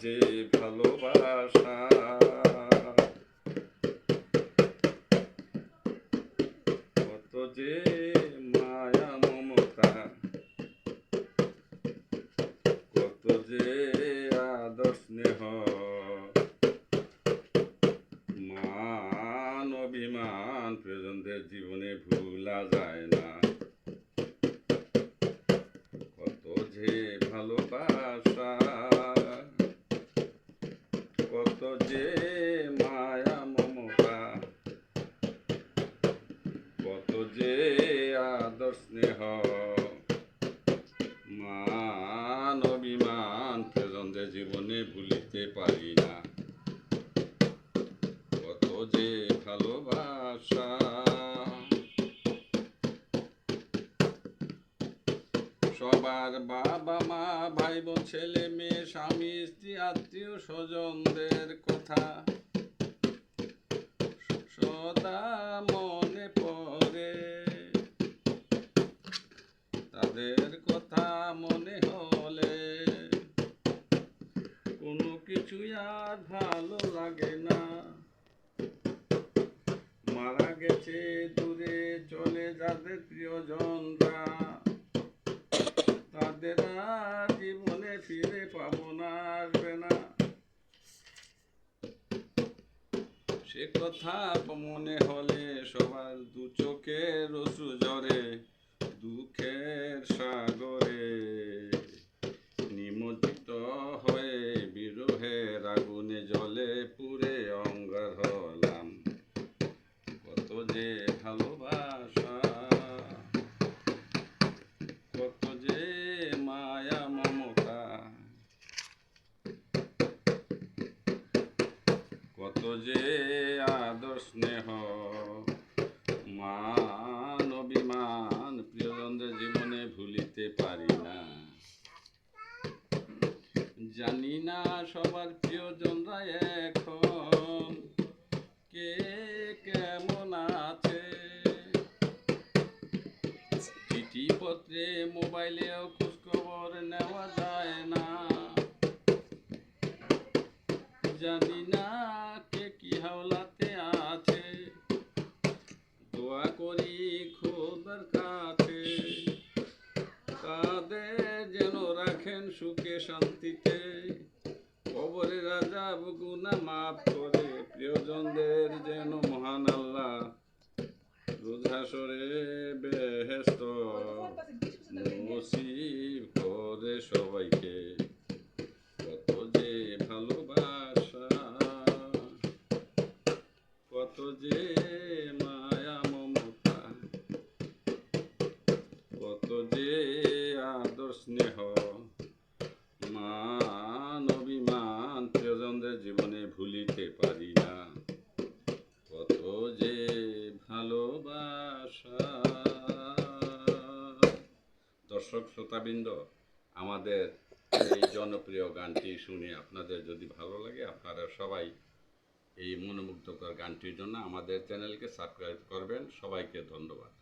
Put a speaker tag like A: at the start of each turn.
A: যে ভালোবাসা, কত যে মায়া মমতা, কত যে আদর স্নেহ, মান অভিমান প্রিয়জনদের জীবনে ভুলা যায় না। কত যে ভালোবাসা, কত যে মায়া মমতা, কত যে আদর স্নেহ, মান অভিমান প্রিয়জনদের জীবনে ভুলিতে পারি না। কত যে ভালোবাসা, সবার বাবা মা ভাই বোন ছেলে মেয়ে স্বামী স্ত্রী আত্মীয় স্বজনদের কথা সদা মনে পড়ে। তাদের কথা মনে হলে কোনো কিছুই আর ভালো লাগে না। মারা গেছে দূরে চলে যাদের প্রিয়জনরা, তাদের আর জীবনে ফিরে পাবো না, আসবে না। সে কথা মনে হলে সবার দু চোখের অশ্রু ঝরে, দুঃখের সাগরে নিমজ্জিত হয়ে বিরহের আগুনে জ্বলে পুড়ে অঙ্গার হলাম। কত যে ভালোবাসা, কত যে মায়া মমতা, কত যে আদর স্নেহ, মান অভিমান প্রিয়জনদের জীবনে ভুলিতে পারি না। জানি না সবার প্রিয়জনরা এখন কে কেমন আছে, চিঠি পত্রে মোবাইলেও খোঁজ খবর নেওয়া যায় না। জানি না কে কি হাওলাতে আছে, দোয়া করি খোদার কাছে তাদের যেন রাখেন সুখে শান্তিতে, কবরের আযাব গুনাহ মাফ করে প্রিয়জনদের যেন মহান আল্লাহ রোজ হাশরে বেহেশত নসিব করে সবাইকে। কত যে ভালোবাসা, কত যে মায়া মমতা, কত যে আদর স্নেহ, মান অভিমান প্রিয়জনদের জীবনে ভুলিতে পারি না। কত যে ভালোবাসা। দর্শক শ্রোতাবৃন্দ, আমাদের এই জনপ্রিয় গানটি শুনে আপনাদের যদি ভালো লাগে, আপনারা সবাই এই মনোমুগ্ধকর গানটির জন্য আমাদের চ্যানেলকে সাবস্ক্রাইব করবেন। সবাইকে ধন্যবাদ।